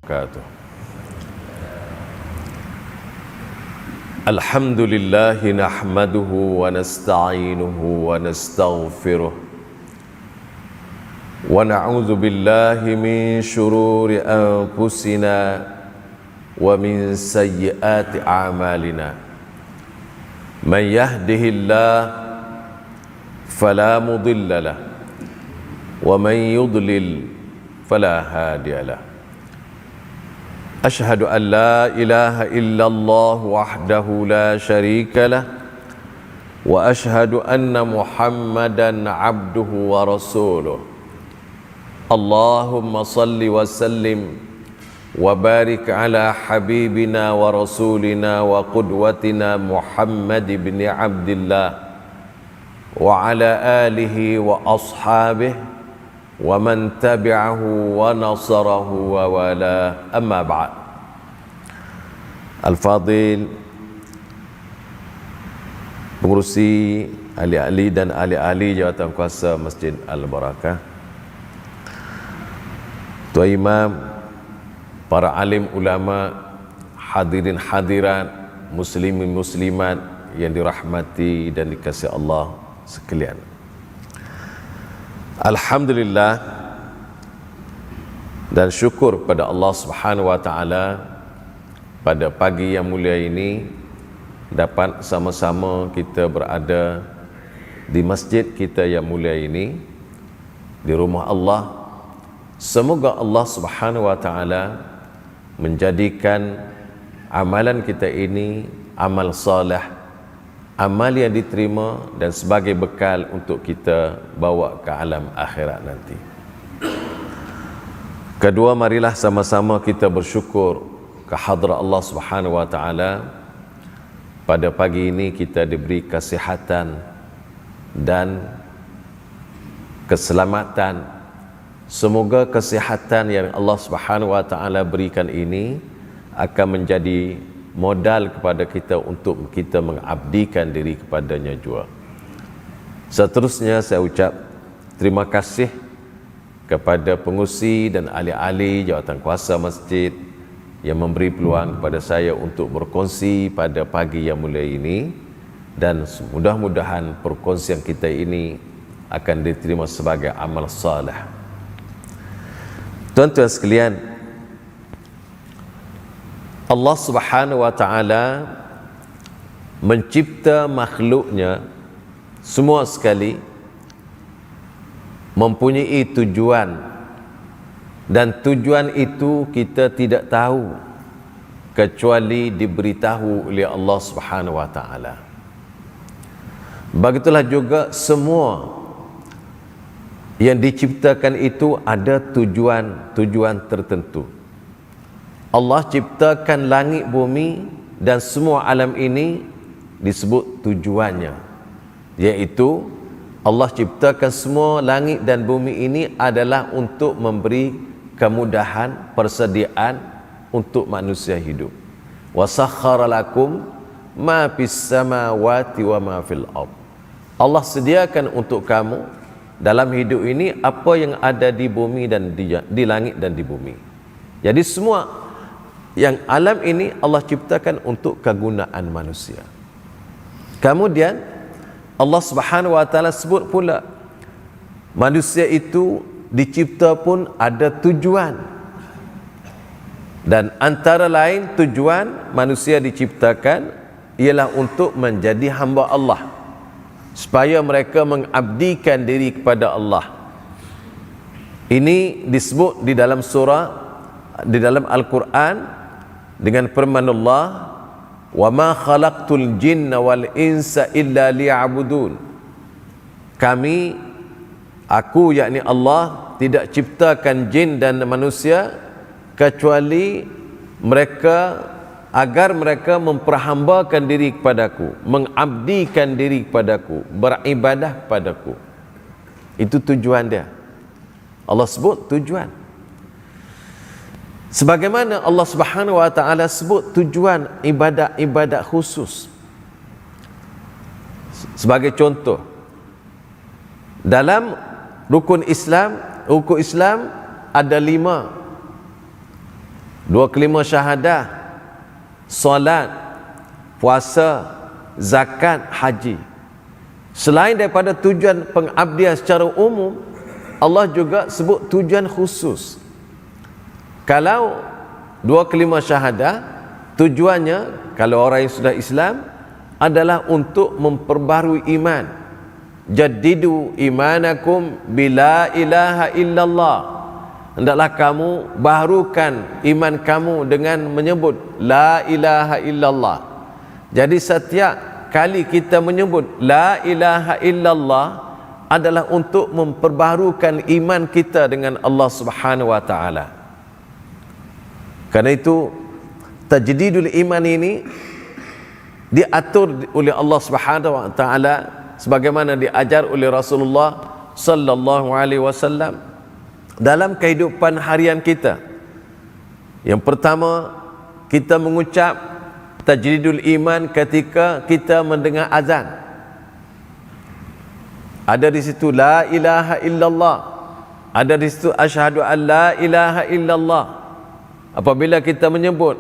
wabarakatuh. Alhamdulillah nahmaduhu wa nasta'inuhu wa nastaghfiruh wa na'udzu billahi min shururi anfusina wa min sayyiati a'malina. Man yahdihillahu fala mudilla lahu wa man yudlil fala hadiya lahu. Asyhadu an la ilaha illallah wahdahu la syarika lah wa asyhadu anna Muhammadan abduhu wa rasuluh. Allahumma salli wa sallim wa barik ala habibina wa rasulina wa qudwatina Muhammad ibn Abdillah wa ala alihi wa ashabihi wa man tabi'ahu wa nasarahu wa wala, amma ba'd. Al-Fadil, pengurusi ahli-ahli dan ahli-ahli jawatan kuasa Masjid Al-Barakah, Tuan Imam, para alim ulama, hadirin hadirat, muslimin muslimat yang dirahmati dan dikasihi Allah sekalian. Alhamdulillah dan syukur pada Allah Subhanahu wa taala, pada pagi yang mulia ini dapat sama-sama kita berada di masjid kita yang mulia ini, di rumah Allah. Semoga Allah Subhanahu wa taala menjadikan amalan kita ini amal soleh, amal yang diterima dan sebagai bekal untuk kita bawa ke alam akhirat nanti. Kedua, marilah sama-sama kita bersyukur ke hadrat Allah Subhanahu wa taala. Pada pagi ini kita diberi kesihatan dan keselamatan. Semoga kesihatan yang Allah Subhanahu wa taala berikan ini akan menjadi modal kepada kita untuk kita mengabdikan diri kepadanya jua. Seterusnya saya ucap terima kasih kepada pengurusi dan ahli-ahli jawatan kuasa masjid yang memberi peluang kepada saya untuk berkongsi pada pagi yang mulia ini, dan mudah-mudahan perkongsian kita ini akan diterima sebagai amal saleh. Tuan-tuan sekalian, Allah Subhanahu wa taala mencipta makhluknya semua sekali mempunyai tujuan, dan tujuan itu kita tidak tahu kecuali diberitahu oleh Allah Subhanahu wa taala. Begitulah juga semua yang diciptakan itu ada tujuan tertentu. Allah ciptakan langit bumi dan semua alam ini disebut tujuannya, iaitu Allah ciptakan semua langit dan bumi ini adalah untuk memberi kemudahan, persediaan untuk manusia hidup. Wa sakhkhara lakum ma fis samawati wa ma fil ard. Allah sediakan untuk kamu dalam hidup ini apa yang ada di bumi dan di langit dan di bumi. Jadi semua yang alam ini Allah ciptakan untuk kegunaan manusia. Kemudian Allah Subhanahu wa taala sebut pula manusia itu dicipta pun ada tujuan. Dan antara lain tujuan manusia diciptakan ialah untuk menjadi hamba Allah, supaya mereka mengabdikan diri kepada Allah. Ini disebut di dalam surah, di dalam Al-Quran dengan firman Allah, wa ma khalaqtul jinna wal insa illa liya'budun. Aku yakni Allah tidak ciptakan jin dan manusia kecuali agar mereka memperhambakan diri kepadaku, mengabdikan diri kepadaku, beribadah kepadaku. Itu tujuan dia. Allah sebut tujuan. Sebagaimana Allah Subhanahu wa taala sebut tujuan ibadat khusus. Sebagai contoh, dalam rukun Islam ada 5. Dua kelima syahadah, solat, puasa, zakat, haji. Selain daripada tujuan pengabdian secara umum, Allah juga sebut tujuan khusus. Kalau dua kelima syahadah, tujuannya kalau orang yang sudah Islam adalah untuk memperbarui iman. Jaddidu imanakum bila ilaha illallah. Hendaklah kamu baharukan iman kamu dengan menyebut la ilaha illallah. Jadi setiap kali kita menyebut la ilaha illallah adalah untuk memperbaharukan iman kita dengan Allah Subhanahu wa taala. Karena itu tajdidul iman ini diatur oleh Allah Subhanahu wa taala sebagaimana diajar oleh Rasulullah sallallahu alaihi wasallam dalam kehidupan harian kita. Yang pertama, kita mengucap tajdidul iman ketika kita mendengar azan. Ada di situ la ilaha illallah, ada di situ asyhadu an la ilaha illallah. Apabila kita menyebut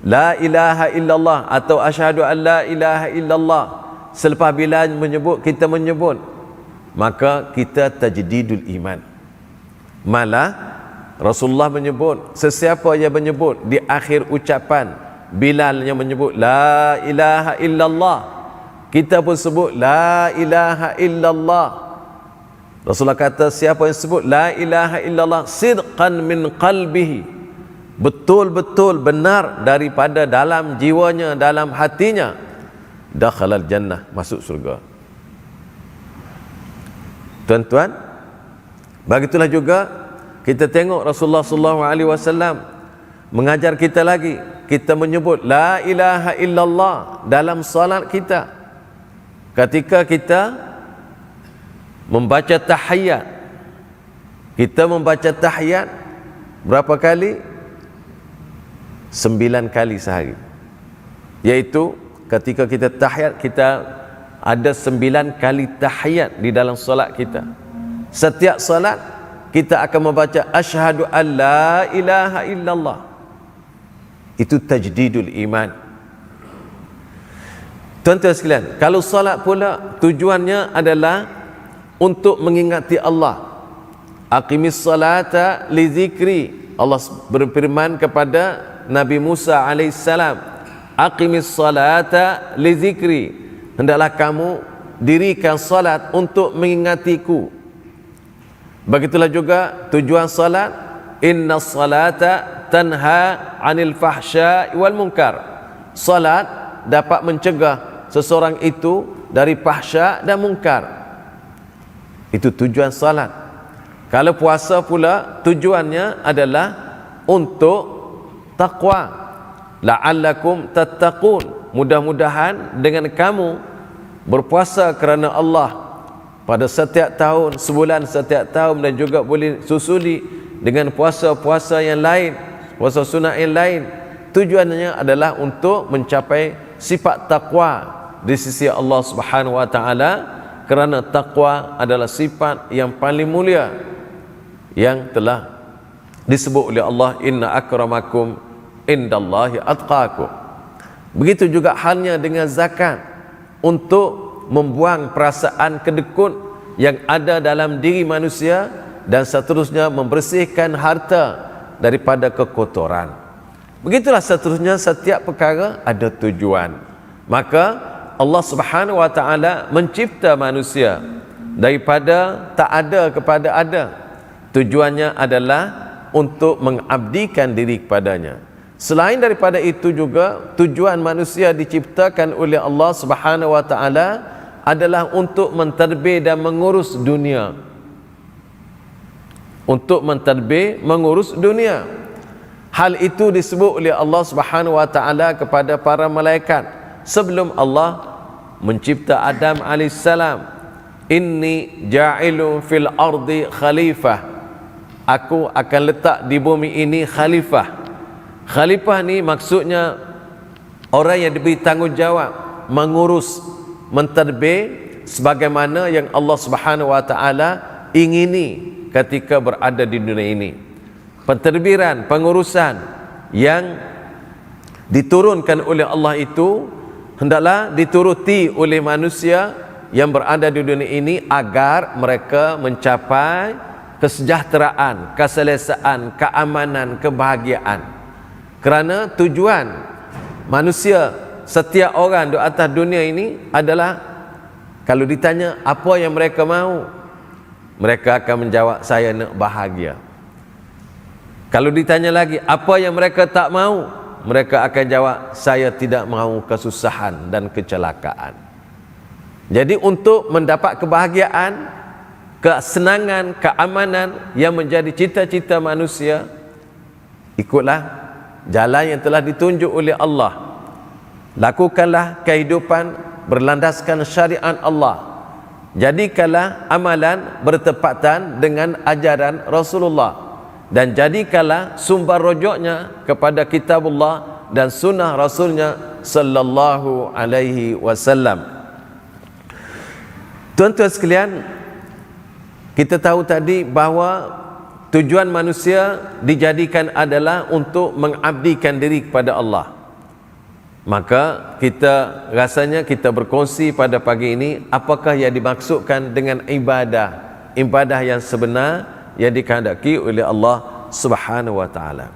la ilaha illallah atau asyhadu an la ilaha illallah, selepas bila kita menyebut, maka kita tajdidul iman. Malah Rasulullah menyebut, sesiapa yang menyebut di akhir ucapan, Bilal yang menyebut la ilaha illallah, kita pun sebut la ilaha illallah. Rasulullah kata, siapa yang sebut la ilaha illallah sidqan min qalbihi, betul-betul benar daripada dalam jiwanya, dalam hatinya, dakhalal jannah, masuk surga. Tuan-tuan, begitulah juga kita tengok Rasulullah sallallahu alaihi wasallam mengajar kita lagi, kita menyebut la ilaha illallah dalam salat kita. Ketika kita membaca tahiyat, kita membaca tahiyat berapa kali? 9 kali sehari. Yaitu ketika kita tahiyat, kita ada 9 kali tahiyat di dalam solat kita. Setiap solat kita akan membaca asyhadu an la ilaha illallah. Itu tajdidul iman. Tuan-tuan sekalian, kalau solat pula tujuannya adalah untuk mengingati Allah. Aqimis salata li zikri. Allah berfirman kepada Nabi Musa alaihissalam, aqimis salata li zikri. Hendaklah kamu dirikan salat untuk mengingatiku. Begitulah juga tujuan salat, inna salata tanha 'anil fahsya'i wal munkar. Salat dapat mencegah seseorang itu dari fahsya dan munkar. Itu tujuan salat. Kalau puasa pula tujuannya adalah untuk taqwa, la'allakum tattaqun. Mudah-mudahan dengan kamu berpuasa kerana Allah pada setiap tahun, sebulan setiap tahun, dan juga boleh susuli dengan puasa-puasa yang lain, puasa sunat yang lain. Tujuannya adalah untuk mencapai sifat taqwa di sisi Allah Subhanahu wa taala, kerana taqwa adalah sifat yang paling mulia yang telah disebut oleh Allah, inna akramakum indallahi atqakum. Begitu juga halnya dengan zakat, untuk membuang perasaan kedekut yang ada dalam diri manusia dan seterusnya membersihkan harta daripada kekotoran. Begitulah seterusnya, setiap perkara ada tujuan. Maka Allah Subhanahu wa taala mencipta manusia daripada tak ada kepada ada. Tujuannya adalah untuk mengabdikan diri kepadanya. Selain daripada itu juga, tujuan manusia diciptakan oleh Allah Subhanahu wa taala adalah untuk mentadbir dan mengurus dunia. Untuk mentadbir, mengurus dunia. Hal itu disebut oleh Allah Subhanahu wa taala kepada para malaikat sebelum Allah mencipta Adam alaihissalam. Inni ja'ilun fil ardi khalifah. Aku akan letak di bumi ini khalifah. Khalifah ni maksudnya orang yang diberi tanggungjawab mengurus, mentadbir sebagaimana yang Allah Subhanahu wa taala ingini ketika berada di dunia ini. Pentadbiran, pengurusan yang diturunkan oleh Allah itu hendaklah dituruti oleh manusia yang berada di dunia ini agar mereka mencapai kesejahteraan, keselesaan, keamanan, kebahagiaan. Kerana tujuan manusia, setiap orang di atas dunia ini adalah, kalau ditanya apa yang mereka mahu, mereka akan menjawab, saya nak bahagia. Kalau ditanya lagi apa yang mereka tak mahu, mereka akan jawab, saya tidak mahu kesusahan dan kecelakaan. Jadi untuk mendapat kebahagiaan, kesenangan, keamanan yang menjadi cita-cita manusia, ikutlah jalan yang telah ditunjuk oleh Allah. Lakukanlah kehidupan berlandaskan syariat Allah. Jadikanlah amalan bertepatan dengan ajaran Rasulullah, dan jadikanlah sumber rujuknya kepada kitabullah dan sunnah Rasulnya sallallahu alaihi wasallam. Tuan-tuan sekalian, kita tahu tadi bahawa tujuan manusia dijadikan adalah untuk mengabdikan diri kepada Allah. Maka kita rasanya kita berkongsi pada pagi ini apakah yang dimaksudkan dengan ibadah yang sebenar yang dikehendaki oleh Allah Subhanahu wa taala.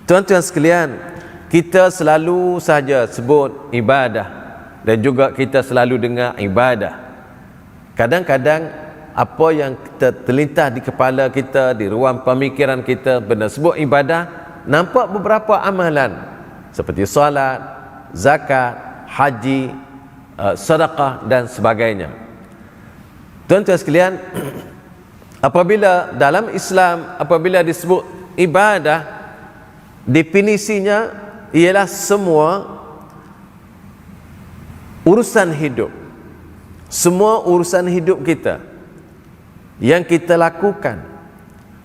Tuan-tuan sekalian, kita selalu saja sebut ibadah dan juga kita selalu dengar ibadah. Kadang-kadang apa yang terlintas di kepala kita, di ruang pemikiran kita, benda sebut ibadah, nampak beberapa amalan seperti solat, zakat, haji, sedekah dan sebagainya. Tuan-tuan sekalian, apabila dalam Islam, apabila disebut ibadah, definisinya ialah semua urusan hidup. Semua urusan hidup kita yang kita lakukan,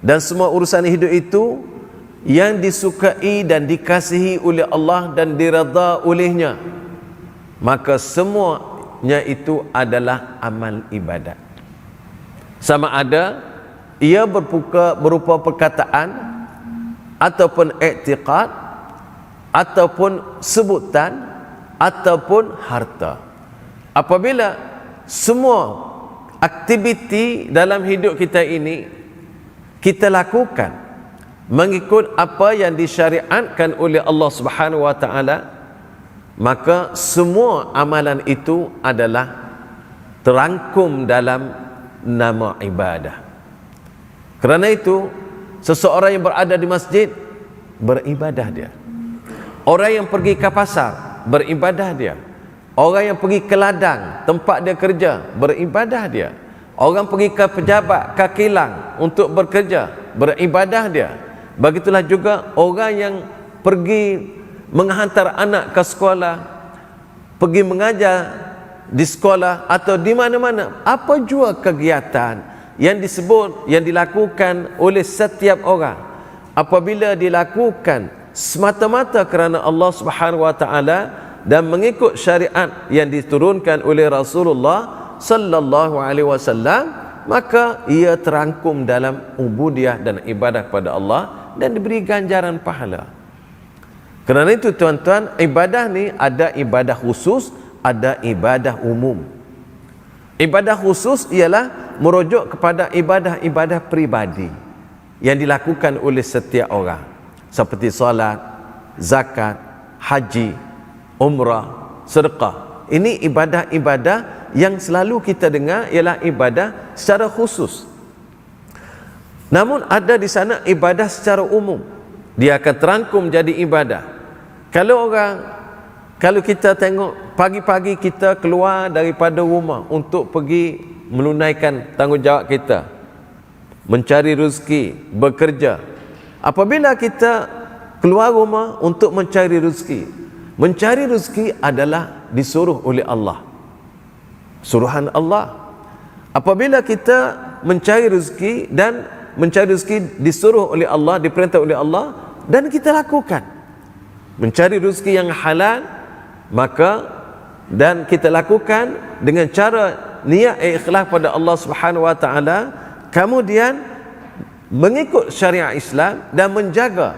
dan semua urusan hidup itu yang disukai dan dikasihi oleh Allah dan diredha olehnya, maka semuanya itu adalah amal ibadat. Sama ada ia berupa perkataan ataupun i'tiqad ataupun sebutan ataupun harta. Apabila semua aktiviti dalam hidup kita ini kita lakukan mengikut apa yang disyariatkan oleh Allah Subhanahu wa taala, maka semua amalan itu adalah terangkum dalam nama ibadah. Kerana itu, seseorang yang berada di masjid beribadah dia. Orang yang pergi ke pasar beribadah dia. Orang yang pergi ke ladang tempat dia kerja beribadah dia. Orang pergi ke pejabat, ke kilang untuk bekerja, beribadah dia. Begitulah juga orang yang pergi menghantar anak ke sekolah, pergi mengajar di sekolah atau di mana-mana. Apa jua kegiatan yang disebut, yang dilakukan oleh setiap orang, apabila dilakukan semata-mata kerana Allah Subhanahu wa taala dan mengikut syariat yang diturunkan oleh Rasulullah sallallahu alaihi wasallam, maka ia terangkum dalam ubudiyah dan ibadah kepada Allah dan diberi ganjaran pahala. Kerana itu tuan-tuan, ibadah ni ada ibadah khusus, ada ibadah umum. Ibadah khusus ialah merujuk kepada ibadah-ibadah peribadi yang dilakukan oleh setiap orang, seperti solat, zakat, haji, umrah, sedekah. Ini ibadah-ibadah yang selalu kita dengar ialah ibadah secara khusus. Namun ada di sana ibadah secara umum, dia akan terangkum jadi ibadah. Kalau kita tengok pagi-pagi kita keluar daripada rumah untuk pergi menunaikan tanggungjawab kita, mencari rezeki, bekerja. Apabila kita keluar rumah untuk mencari rezeki adalah disuruh oleh Allah, suruhan Allah. Apabila kita mencari rezeki dan mencari rezeki disuruh oleh Allah, diperintah oleh Allah, dan kita lakukan mencari rezeki yang halal, maka dan kita lakukan dengan cara niat ikhlas pada Allah Subhanahu wa taala, kemudian mengikut syariat Islam dan menjaga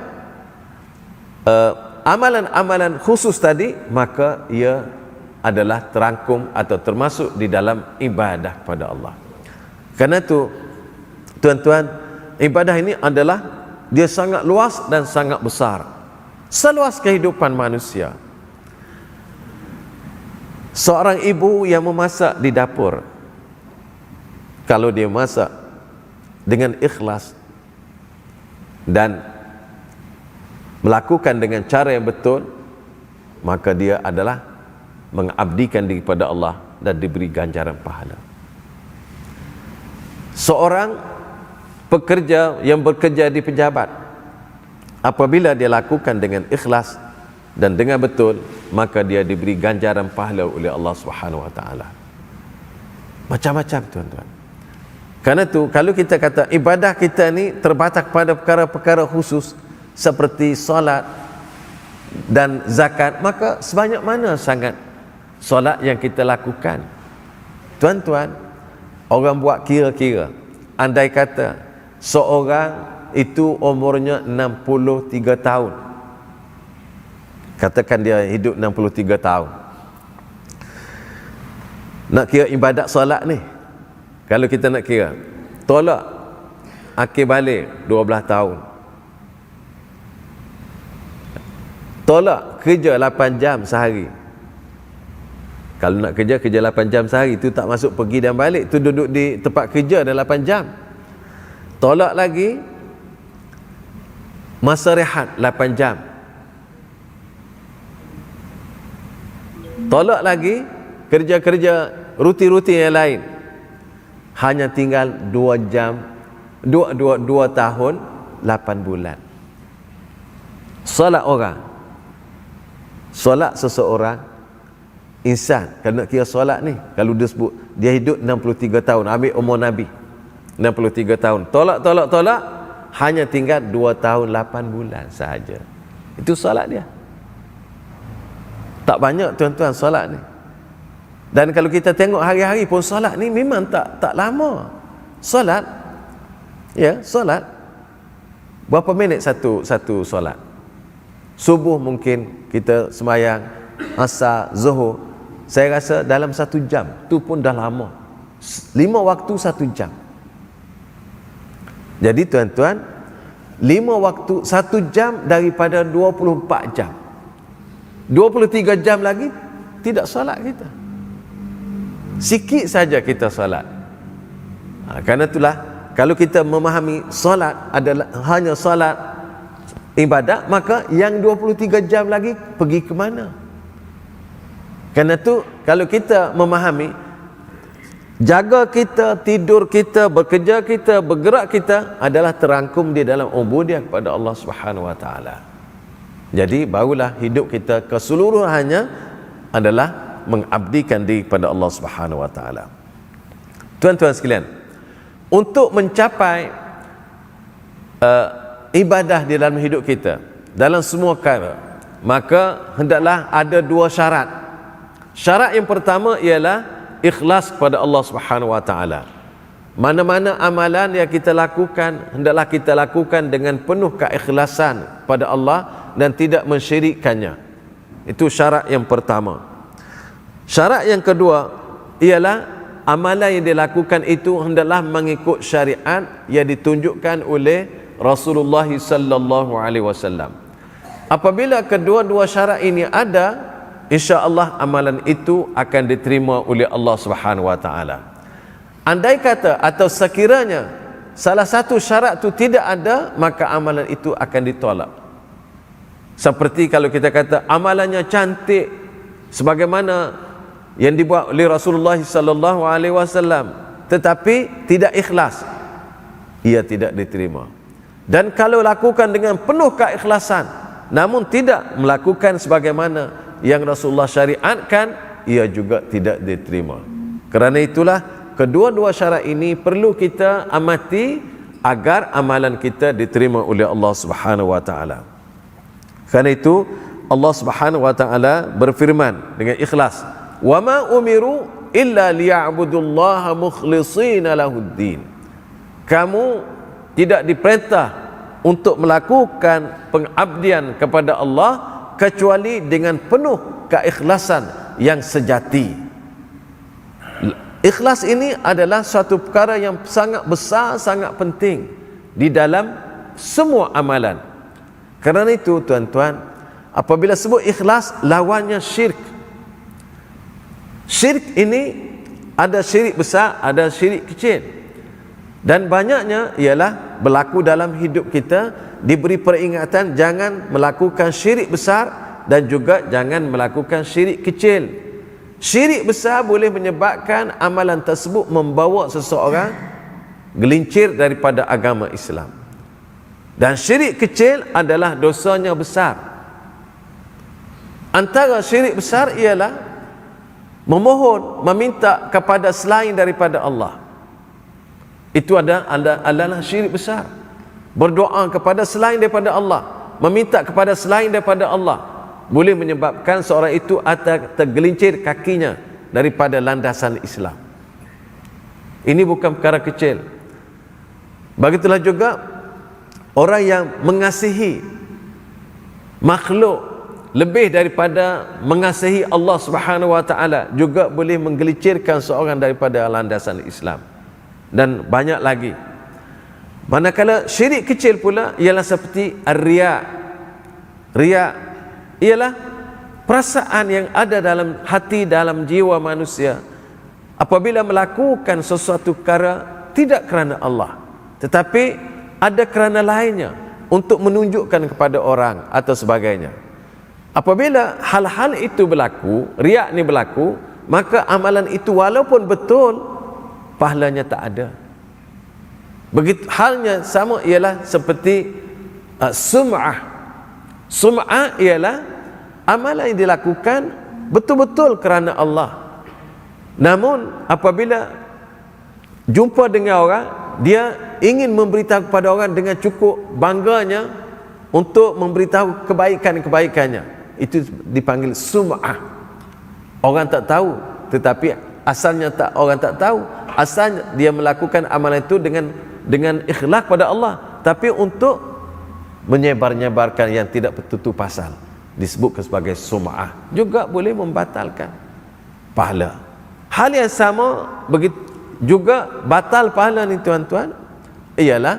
amalan-amalan khusus tadi, maka ia adalah terangkum atau termasuk di dalam ibadah kepada Allah. Karena itu tuan-tuan, ibadah ini adalah dia sangat luas dan sangat besar, seluas kehidupan manusia. Seorang ibu yang memasak di dapur, kalau dia masak dengan ikhlas dan melakukan dengan cara yang betul, maka dia adalah mengabdikan diri kepada Allah dan diberi ganjaran pahala. Seorang pekerja yang bekerja di pejabat, apabila dia lakukan dengan ikhlas dan dengan betul, maka dia diberi ganjaran pahala oleh Allah Subhanahu wa taala. Macam-macam tuan-tuan. Karena itu kalau kita kata ibadah kita ni terbatas pada perkara-perkara khusus seperti solat dan zakat, maka sebanyak mana sangat solat yang kita lakukan. Tuan-tuan, orang buat kira-kira, andai kata seorang itu umurnya 63 tahun, katakan dia hidup 63 tahun, nak kira ibadat solat ni, kalau kita nak kira, tolak akhir balik 12 tahun, tolak kerja 8 jam sehari. Kalau nak kerja 8 jam sehari, itu tak masuk pergi dan balik, itu duduk di tempat kerja dah 8 jam. Tolak lagi masa rehat 8 jam. Tolak lagi kerja-kerja rutin-rutin yang lain, hanya tinggal 2 jam, 2 tahun 8 bulan. Solat orang, solat seseorang insan, kalau nak kira solat ni, kalau dia sebut dia hidup 63 tahun, ambil umur Nabi 63 tahun, tolak hanya tinggal 2 tahun 8 bulan sahaja. Itu solat dia. Tak banyak tuan-tuan solat ni. Dan kalau kita tengok hari-hari pun solat ni memang tak lama. Solat, ya, solat berapa minit satu solat? Subuh mungkin kita sembahyang, asar, zuhur, saya rasa dalam 1 jam, tu pun dah lama. 5 waktu 1 jam. Jadi tuan-tuan, 5 waktu 1 jam daripada 24 jam. 23 jam lagi tidak solat kita. Sikit saja kita solat. Karena itulah kalau kita memahami solat adalah hanya solat ibadat, maka yang 23 jam lagi pergi ke mana? Karena itu kalau kita memahami, jaga kita, tidur kita, bekerja kita, bergerak kita adalah terangkum di dalam ubudiyah kepada Allah Subhanahu wa taala. Jadi barulah hidup kita keseluruhannya adalah mengabdikan diri kepada Allah Subhanahu wa taala. Tuan-tuan sekalian, untuk mencapai ibadah di dalam hidup kita dalam semua perkara, maka hendaklah ada 2 syarat. Syarat yang pertama ialah ikhlas kepada Allah Subhanahu wa taala. Mana-mana amalan yang kita lakukan, hendaklah kita lakukan dengan penuh keikhlasan pada Allah dan tidak mensyirikkannya. Itu syarat yang pertama. Syarat yang kedua ialah amalan yang dilakukan itu hendaklah mengikut syariat yang ditunjukkan oleh Rasulullah sallallahu alaihi wasallam. Apabila kedua-dua syarat ini ada, insya-Allah amalan itu akan diterima oleh Allah Subhanahu wa taala. Andai kata atau sekiranya salah satu syarat itu tidak ada, maka amalan itu akan ditolak. Seperti kalau kita kata amalannya cantik sebagaimana yang dibuat oleh Rasulullah sallallahu alaihi wasallam, tetapi tidak ikhlas, ia tidak diterima. Dan kalau lakukan dengan penuh keikhlasan namun tidak melakukan sebagaimana yang Rasulullah syariatkan, ia juga tidak diterima. Kerana itulah kedua-dua syarat ini perlu kita amati agar amalan kita diterima oleh Allah Subhanahu wa taala. Kerana itu Allah Subhanahu wa taala berfirman dengan ikhlas, "Wa ma umiru illa liya'budullaha mukhlishina lahuddin." Kamu tidak diperintah untuk melakukan pengabdian kepada Allah kecuali dengan penuh keikhlasan yang sejati. Ikhlas ini adalah suatu perkara yang sangat besar, sangat penting di dalam semua amalan. Kerana itu tuan-tuan, apabila sebut ikhlas, lawannya syirik. Syirik ini ada syirik besar, ada syirik kecil. Dan banyaknya ialah berlaku dalam hidup kita, diberi peringatan jangan melakukan syirik besar dan juga jangan melakukan syirik kecil. Syirik besar boleh menyebabkan amalan tersebut membawa seseorang gelincir daripada agama Islam. Dan syirik kecil adalah dosanya besar. Antara syirik besar ialah memohon, meminta kepada selain daripada Allah. Itu adalah syirik besar. Berdoa kepada selain daripada Allah, meminta kepada selain daripada Allah, boleh menyebabkan seorang itu tergelincir kakinya daripada landasan Islam. Ini bukan perkara kecil. Begitulah juga orang yang mengasihi makhluk lebih daripada mengasihi Allah Subhanahu wa taala juga boleh menggelincirkan seorang daripada landasan Islam. Dan banyak lagi. Manakala syirik kecil pula ialah seperti ar-riya. Riya ialah perasaan yang ada dalam hati, dalam jiwa manusia apabila melakukan sesuatu perkara tidak kerana Allah, tetapi ada kerana lainnya untuk menunjukkan kepada orang atau sebagainya. Apabila hal-hal itu berlaku, riak ni berlaku, maka amalan itu walaupun betul, pahalanya tak ada. Begitu halnya sama ialah seperti sum'ah. Sum'ah ialah amalan yang dilakukan betul-betul kerana Allah. Namun apabila jumpa dengan orang, dia ingin memberitahu kepada orang dengan cukup bangganya untuk memberitahu kebaikan-kebaikannya. Itu dipanggil sum'ah. Orang tak tahu, tetapi asalnya orang tak tahu, asalnya dia melakukan amalan itu dengan ikhlas pada Allah, tapi untuk menyebar-nyebarkan yang tidak betul-betul pasal, disebut sebagai sum'ah, juga boleh membatalkan pahala. Hal yang sama begitu juga batal pahala ni tuan-tuan ialah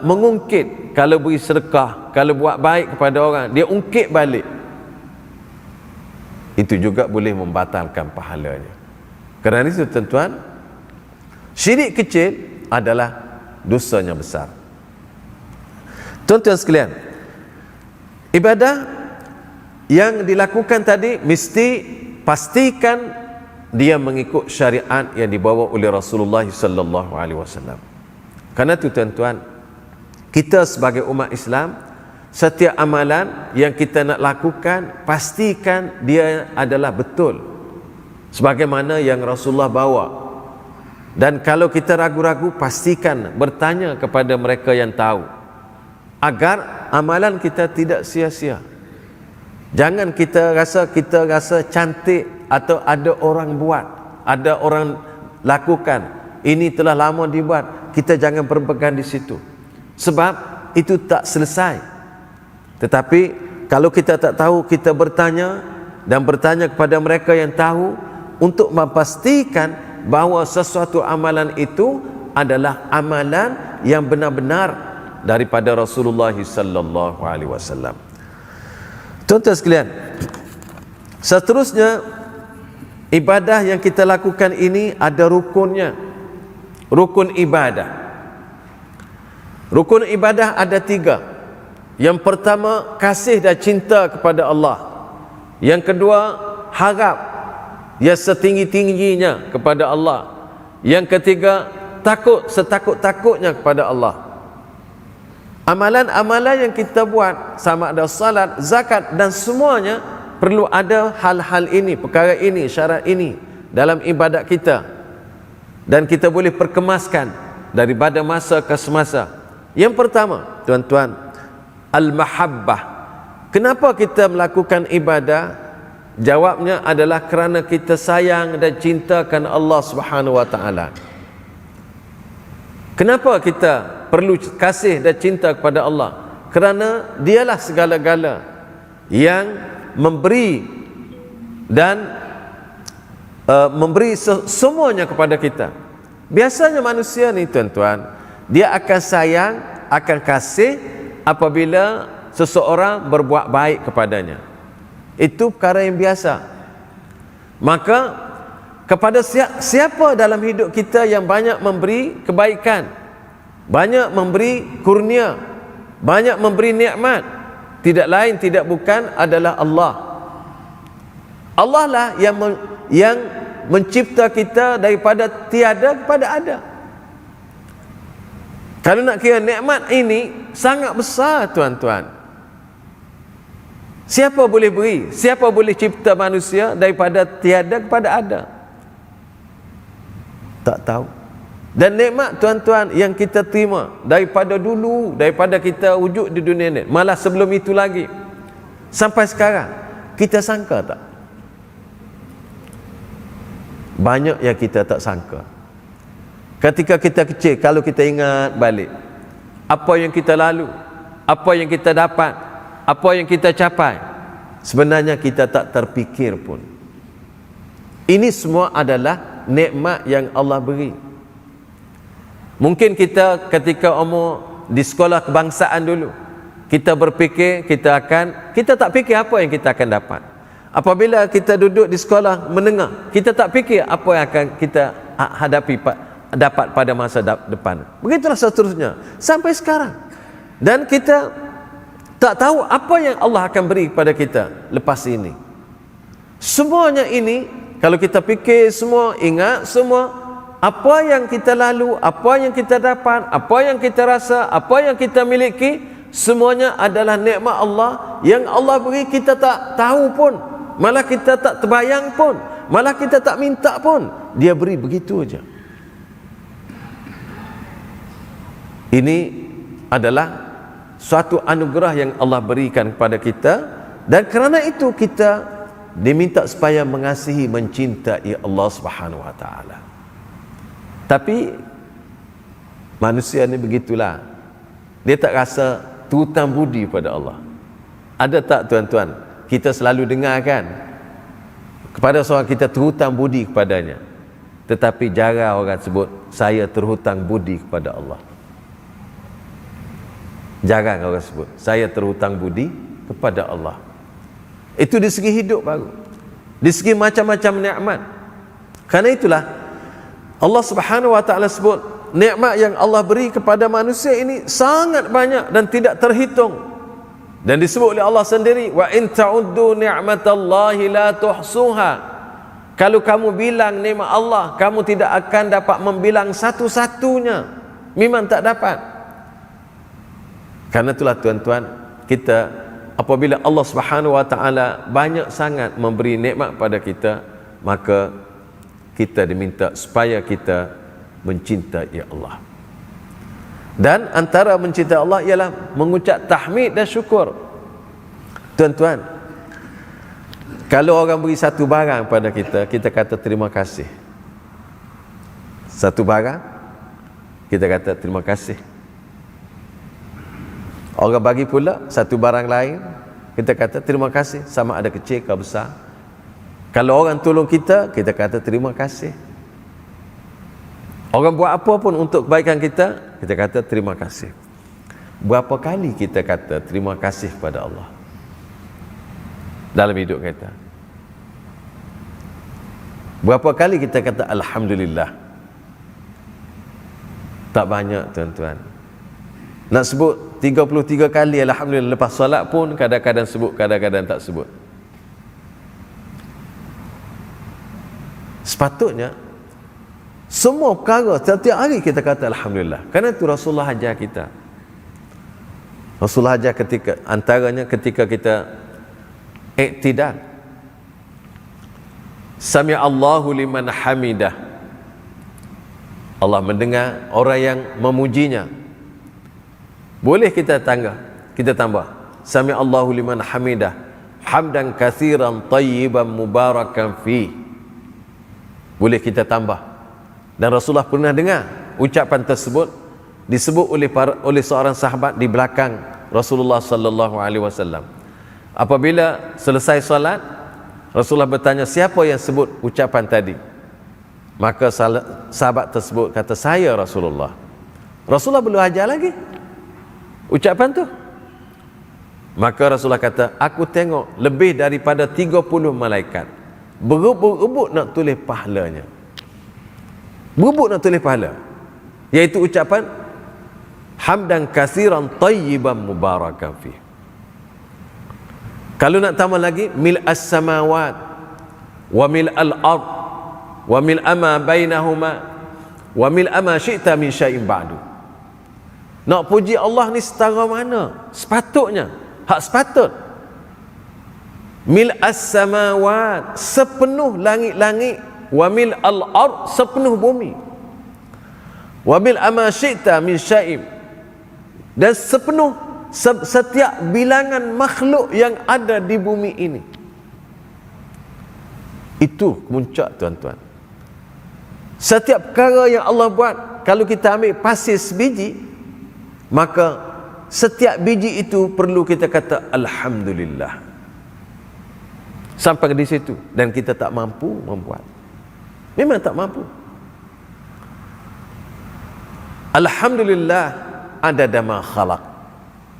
mengungkit. Kalau beri sedekah, kalau buat baik kepada orang, dia ungkit balik, itu juga boleh membatalkan pahalanya. Kerana itu tuan-tuan, syirik kecil adalah dosanya besar. Tuan-tuan sekalian, ibadah yang dilakukan tadi mesti pastikan dia mengikut syariat yang dibawa oleh Rasulullah sallallahu alaihi wasallam. Karena itu tuan-tuan, kita sebagai umat Islam, setiap amalan yang kita nak lakukan, pastikan dia adalah betul sebagaimana yang Rasulullah bawa. Dan kalau kita ragu-ragu, pastikan bertanya kepada mereka yang tahu, agar amalan kita tidak sia-sia. Jangan kita rasa cantik atau ada orang buat, ada orang lakukan, ini telah lama dibuat, kita jangan berpegang di situ, sebab itu tak selesai. Tetapi kalau kita tak tahu, kita bertanya dan bertanya kepada mereka yang tahu untuk memastikan bahawa sesuatu amalan itu adalah amalan yang benar-benar daripada Rasulullah sallallahu alaihi wasallam. Tuan-tuan sekalian, seterusnya ibadah yang kita lakukan ini ada rukunnya. Rukun ibadah. Rukun ibadah ada 3. Yang pertama, kasih dan cinta kepada Allah. Yang kedua, harap yang setinggi-tingginya kepada Allah. Yang ketiga, takut setakut-takutnya kepada Allah. Amalan-amalan yang kita buat, sama ada salat, zakat dan semuanya, perlu ada hal-hal ini, perkara ini, syarat ini dalam ibadat kita. Dan kita boleh perkemaskan daripada masa ke semasa. Yang pertama, tuan-tuan, al-mahabbah. Kenapa kita melakukan ibadah? Jawabnya adalah kerana kita sayang dan cintakan Allah Subhanahu wa taala. Kenapa kita perlu kasih dan cinta kepada Allah? Kerana dialah segala-gala yang memberi dan memberi semuanya kepada kita. Biasanya manusia ni tuan-tuan, dia akan sayang, akan kasih apabila seseorang berbuat baik kepadanya. Itu perkara yang biasa. Maka kepada siapa dalam hidup kita yang banyak memberi kebaikan, banyak memberi kurnia, banyak memberi nikmat, tidak lain tidak bukan adalah Allah. Allah lah yang mencipta kita daripada tiada kepada ada. Kalau nak kira nikmat ini sangat besar tuan-tuan. Siapa boleh beri? Siapa boleh cipta manusia daripada tiada kepada ada? Tak tahu. Dan nikmat tuan-tuan yang kita terima daripada dulu, daripada kita wujud di dunia ni, malah sebelum itu lagi, sampai sekarang, kita sangka tak? Banyak yang kita tak sangka. Ketika kita kecil, kalau kita ingat balik apa yang kita lalu, apa yang kita dapat, apa yang kita capai, sebenarnya kita tak terfikir pun. Ini semua adalah nikmat yang Allah beri. Mungkin kita ketika umur di sekolah kebangsaan dulu, kita berfikir kita tak fikir apa yang kita akan dapat. Apabila kita duduk di sekolah menengah, kita tak fikir apa yang akan kita hadapi dapat pada masa depan. Begitulah seterusnya sampai sekarang. Dan kita tak tahu apa yang Allah akan beri kepada kita lepas ini. Semuanya ini kalau kita fikir semua, ingat semua, apa yang kita lalu, apa yang kita dapat, apa yang kita rasa, apa yang kita miliki, semuanya adalah nikmat Allah yang Allah beri, kita tak tahu pun, malah kita tak terbayang pun, malah kita tak minta pun, dia beri begitu aja. Ini adalah suatu anugerah yang Allah berikan kepada kita, dan kerana itu kita diminta supaya mengasihi, mencintai Allah Subhanahu wa taala. Tapi manusia ni begitulah, dia tak rasa terhutang budi pada Allah. Ada tak tuan-tuan, kita selalu dengar kan, kepada seorang kita terhutang budi kepadanya, tetapi jarang orang sebut saya terhutang budi kepada Allah. Jarang orang sebut saya terhutang budi kepada Allah. Itu di segi hidup baru, di segi macam-macam nikmat. Karena itulah Allah Subhanahu wa taala sebut nikmat yang Allah beri kepada manusia ini sangat banyak dan tidak terhitung. Dan disebut oleh Allah sendiri, wa in ta'uddu ni'matallahi la tuhsuha. Kalau kamu bilang nikmat Allah, kamu tidak akan dapat membilang satu-satunya. Memang tak dapat. Karena itulah tuan-tuan, kita apabila Allah Subhanahu wa taala banyak sangat memberi nikmat pada kita, maka kita diminta supaya kita mencintai Allah. Dan antara mencintai Allah ialah mengucap tahmid dan syukur. Tuan-tuan, kalau orang beri satu barang pada kita, kita kata terima kasih. Satu barang, kita kata terima kasih. Orang bagi pula satu barang lain, kita kata terima kasih, sama ada kecil ke besar. Kalau orang tolong kita, kita kata terima kasih. Orang buat apa pun untuk kebaikan kita, kita kata terima kasih. Berapa kali kita kata terima kasih kepada Allah dalam hidup kita? Berapa kali kita kata alhamdulillah? Tak banyak tuan-tuan. Nak sebut 33 kali alhamdulillah lepas solat pun kadang-kadang sebut, kadang-kadang tak sebut. Sepatutnya semua perkara setiap hari kita kata alhamdulillah. Kerana itu Rasulullah ajar kita. Rasulullah ajar ketika antaranya ketika kita iktidal. Sami Allahu liman hamidah. Allah mendengar orang yang memujinya. Boleh kita tambah Sami Allahu liman hamidah hamdan katsiran tayyiban mubarakan fi. Boleh kita tambah. Dan Rasulullah pernah dengar ucapan tersebut disebut oleh seorang sahabat di belakang Rasulullah sallallahu alaihi wasallam. Apabila selesai solat, Rasulullah bertanya, siapa yang sebut ucapan tadi? Maka sahabat tersebut kata, saya Rasulullah. Rasulullah belum ajar lagi ucapan tu. Maka Rasulullah kata, aku tengok lebih daripada 30 malaikat berebut-rebut nak tulis pahalanya. Berebut nak tulis pahala, iaitu ucapan hamdan katsiran tayyiban mubarakan fi. Kalau nak tambah lagi, mil as-samawat wa mil al-ard wa mil ama bainahuma wa mil ama syi'ta min syai'in ba'du. Nak puji Allah ni setara mana? Sepatutnya, hak sepatut. Mil as-samawat, sepenuh langit-langit, wa mil al-ard, sepenuh bumi, wa mil ama syi'ta min syai'in, dan sepenuh setiap bilangan makhluk yang ada di bumi ini. Itu puncak, tuan-tuan. Setiap perkara yang Allah buat, kalau kita ambil pasir sebiji, maka setiap biji itu perlu kita kata alhamdulillah. Sampai di situ, dan kita tak mampu membuat. Memang tak mampu. Alhamdulillah adada ma khalaq.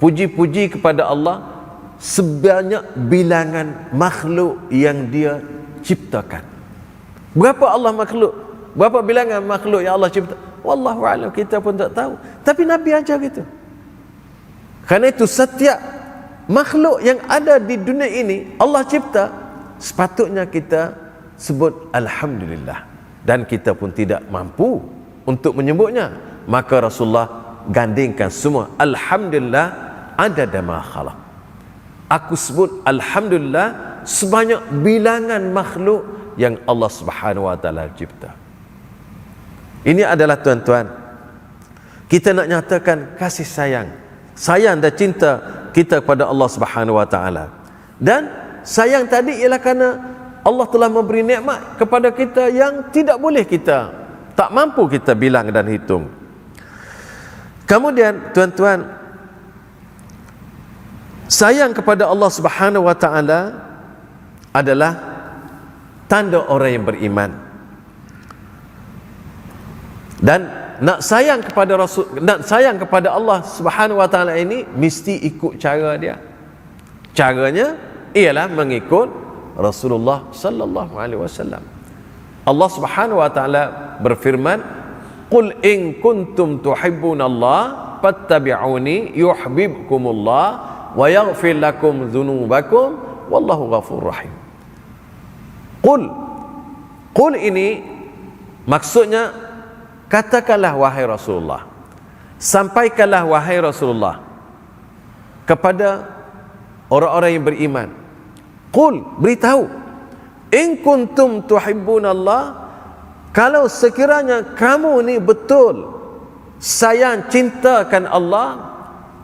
Puji-puji kepada Allah sebanyak bilangan makhluk yang Dia ciptakan. Berapa Allah makhluk? Berapa bilangan makhluk yang Allah cipta? Wallahu a'lam, kita pun tak tahu. Tapi Nabi ajar gitu. Karena itu setiap makhluk yang ada di dunia ini Allah cipta, sepatutnya kita sebut alhamdulillah, dan kita pun tidak mampu untuk menyebutnya. Maka Rasulullah gandingkan semua, alhamdulillah adada ma khalaq. Aku sebut alhamdulillah sebanyak bilangan makhluk yang Allah Subhanahu wa taala cipta. Ini adalah, tuan-tuan, kita nak nyatakan kasih sayang dan cinta kita kepada Allah Subhanahu wa taala. Dan sayang tadi ialah kerana Allah telah memberi nikmat kepada kita yang tidak boleh kita, tak mampu kita bilang dan hitung. Kemudian, tuan-tuan, sayang kepada Allah Subhanahu wa taala adalah tanda orang yang beriman. Dan nak sayang kepada Allah Subhanahu wa taala ini mesti ikut cara dia. Caranya ialah mengikut Rasulullah sallallahu alaihi wasallam. Allah Subhanahu wa taala berfirman, "Qul in kuntum tuhibbunallah fattabi'uni yuhibbukumullah wa yaghfir lakum dzunubakum wallahu ghafurur rahim." Qul ini maksudnya, katakanlah wahai Rasulullah, sampaikanlah wahai Rasulullah kepada orang-orang yang beriman. Qul, beritahu, in kuntum tuhibbunallah, kalau sekiranya kamu ni betul sayang cintakan Allah,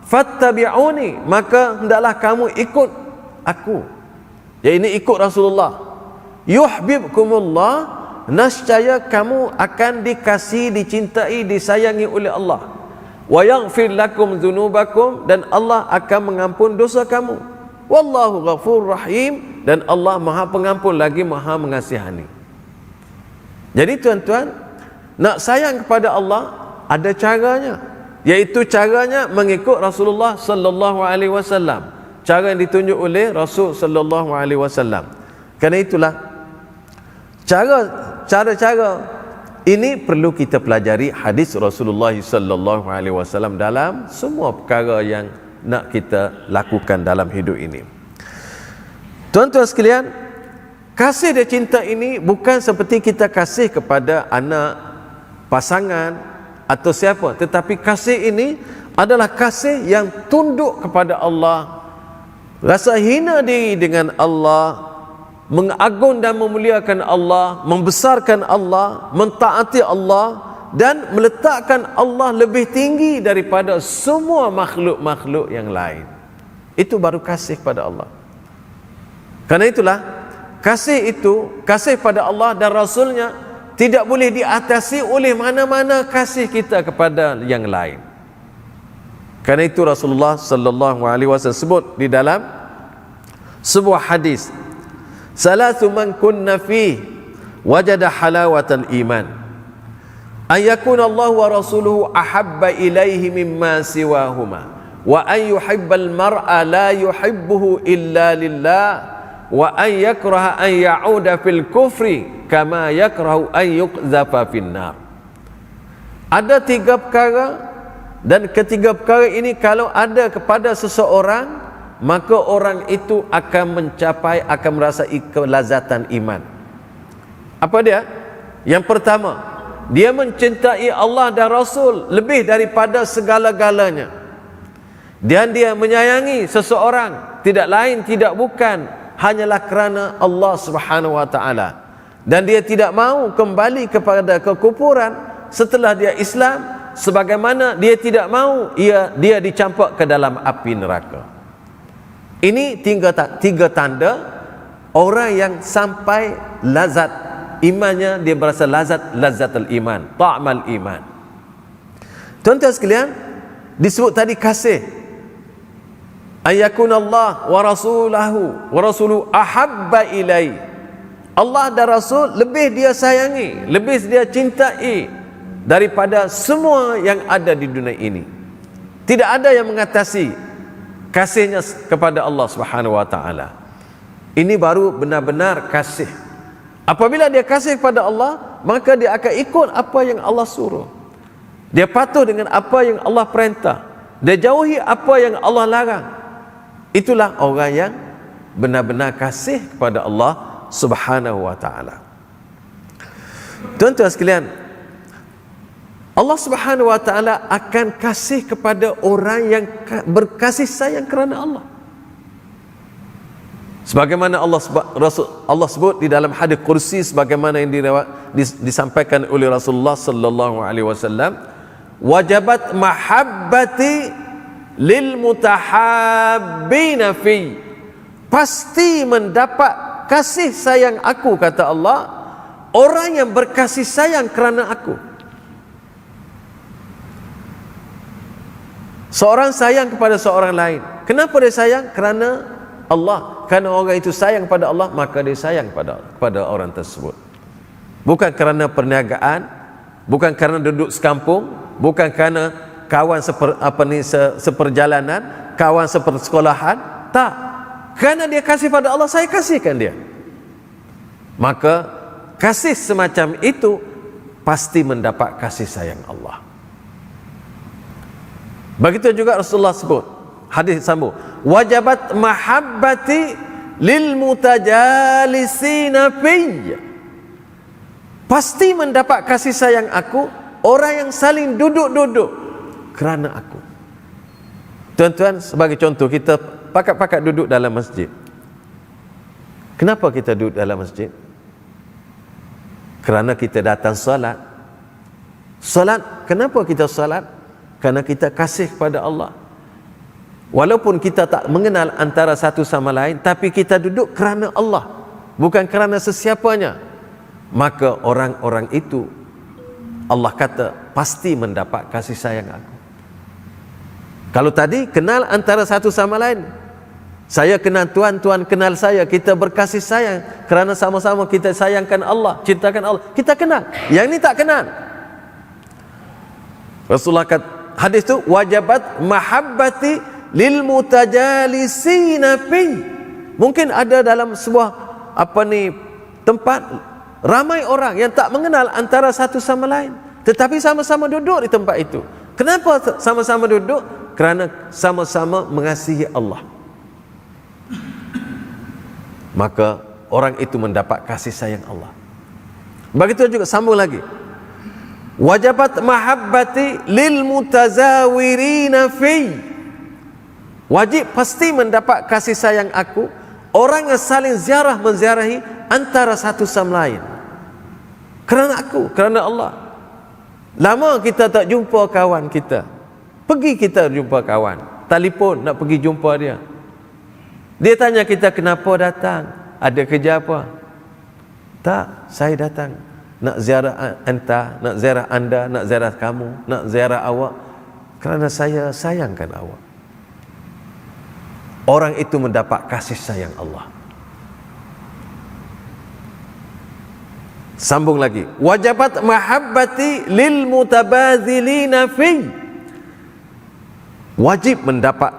fattabi'uni, maka hendaklah kamu ikut aku, iaitu ikut Rasulullah. Yuhibbukumullah, nescaya kamu akan dikasihi, dicintai, disayangi oleh Allah. Wa yaghfir lakum dzunubakum, dan Allah akan mengampun dosa kamu. Wallahu ghafurur rahim, dan Allah Maha Pengampun lagi Maha Mengasihani. Jadi, tuan-tuan, nak sayang kepada Allah ada caranya, iaitu caranya mengikut Rasulullah sallallahu alaihi wasallam. Cara yang ditunjuk oleh Rasul sallallahu alaihi wasallam. Kerana itulah cara-cara ini perlu kita pelajari hadis Rasulullah sallallahu alaihi wasallam dalam semua perkara yang nak kita lakukan dalam hidup ini. Tuan-tuan sekalian, kasih dan cinta ini bukan seperti kita kasih kepada anak, pasangan atau siapa, tetapi kasih ini adalah kasih yang tunduk kepada Allah, rasa hina diri dengan Allah, mengagung dan memuliakan Allah, membesarkan Allah, mentaati Allah, dan meletakkan Allah lebih tinggi daripada semua makhluk-makhluk yang lain. Itu baru kasih pada Allah. Karena itulah kasih itu, kasih pada Allah dan Rasulnya, tidak boleh diatasi oleh mana-mana kasih kita kepada yang lain. Karena itu Rasulullah sallallahu alaihi wasallam sebut di dalam sebuah hadis, "Salatu man kunna fi wajada halawatal iman. An yakuna Allah wa rasuluhu ahabba ilaihi mimma siwahuma wa an yuhibbal mar'a la yuhibbuhu illa lillah wa an yakraha an ya'uda fil kufri kama yakrahu an yuqdhafa fin nar." Ada 3 perkara, dan ketiga perkara ini kalau ada kepada seseorang, maka orang itu akan mencapai, akan merasai kelazatan iman. Apa dia? Yang pertama, dia mencintai Allah dan Rasul lebih daripada segala-galanya, dan dia menyayangi seseorang tidak lain tidak bukan hanyalah kerana Allah Subhanahu wa taala, dan dia tidak mahu kembali kepada kekufuran setelah dia Islam, sebagaimana dia tidak mahu dia dicampak ke dalam api neraka. Ini 3 tanda orang yang sampai lazat imannya, dia berasa lazatul iman, ta'mal iman. Tuan-tuan sekalian, disebut tadi kasih, ayakun Allah wa rasuluhu ahabba ilai. Allah dan Rasul lebih dia sayangi, lebih dia cintai daripada semua yang ada di dunia ini. Tidak ada yang mengatasi kasihnya kepada Allah Subhanahu wa taala. Ini baru benar-benar kasih. Apabila dia kasih kepada Allah, maka dia akan ikut apa yang Allah suruh. Dia patuh dengan apa yang Allah perintah. Dia jauhi apa yang Allah larang. Itulah orang yang benar-benar kasih kepada Allah Subhanahu wa taala. Tuan-tuan sekalian, Allah Subhanahu wa taala akan kasih kepada orang yang berkasih sayang kerana Allah. Sebagaimana Allah sebut di dalam hadis kursi, sebagaimana yang disampaikan oleh Rasulullah sallallahu alaihi wasallam, wajabat mahabbati lil mutahabbina fi. Pasti mendapat kasih sayang aku, kata Allah, orang yang berkasih sayang kerana aku. Seorang sayang kepada seorang lain. Kenapa dia sayang? Kerana Allah. Kerana orang itu sayang kepada Allah, maka dia sayang kepada orang tersebut. Bukan kerana perniagaan, bukan kerana duduk sekampung, bukan kerana kawan seperjalanan, kawan sepersekolahan. Tak. Kerana dia kasih pada Allah, saya kasihkan dia. Maka kasih semacam itu pasti mendapat kasih sayang Allah. Begitu juga Rasulullah sebut, hadis sambung, wajabat mahabbati lil mutajalisina fiyya. Pasti mendapat kasih sayang aku orang yang saling duduk-duduk kerana aku. Tuan-tuan, sebagai contoh, kita pakat-pakat duduk dalam masjid. Kenapa kita duduk dalam masjid? Kerana kita datang solat. Solat, kenapa kita solat? Kerana kita kasih kepada Allah. Walaupun kita tak mengenal antara satu sama lain, tapi kita duduk kerana Allah, bukan kerana sesiapanya. Maka orang-orang itu, Allah kata, pasti mendapat kasih sayang aku. Kalau tadi kenal antara satu sama lain, saya kenal Tuan, Tuan kenal saya, kita berkasih sayang kerana sama-sama kita sayangkan Allah, cintakan Allah, kita kenal. Yang ini tak kenal. Rasulullah kata, hadis itu, wajabat mahabbati lil mutajalisina fi. Mungkin ada dalam sebuah tempat ramai orang yang tak mengenal antara satu sama lain, tetapi sama-sama duduk di tempat itu. Kenapa sama-sama duduk? Kerana sama-sama mengasihi Allah. Maka orang itu mendapat kasih sayang Allah. Begitu juga, sambung lagi, wajabat mahabbati lil mutazawirina fi. Wajib pasti mendapat kasih sayang aku orang yang saling ziarah menziarahi antara satu sama lain. Kerana aku, kerana Allah. Lama kita tak jumpa kawan kita, pergi kita jumpa kawan, telefon nak pergi jumpa dia. Dia tanya kita, kenapa datang? Ada kerja apa? Tak, saya datang nak ziarah anda, nak ziarah anda, nak ziarah kamu, nak ziarah awak. kerana saya sayangkan awak. Orang itu mendapat kasih sayang Allah. Sambung lagi, wajabat mahabbati lil mutabadzilina fi. Wajib mendapat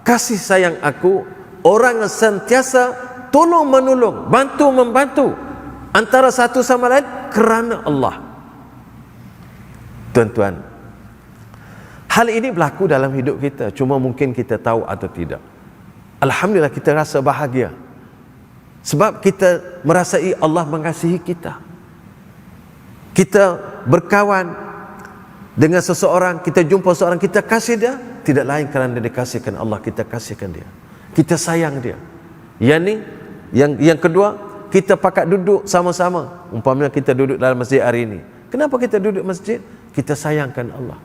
kasih sayang aku orang yang sentiasa tolong menolong, bantu membantu antara satu sama lain kerana Allah. Tuan-tuan, hal ini berlaku dalam hidup kita, cuma mungkin kita tahu atau tidak. Alhamdulillah kita rasa bahagia sebab kita merasai Allah mengasihi kita. Kita berkawan dengan seseorang, kita jumpa seseorang, kita kasih dia, tidak lain kerana dia dikasihkan Allah, kita kasihkan dia, kita sayang dia. Yang kedua, kita pakat duduk sama-sama. Umpamanya kita duduk dalam masjid hari ini. Kenapa kita duduk masjid? Kita sayangkan Allah.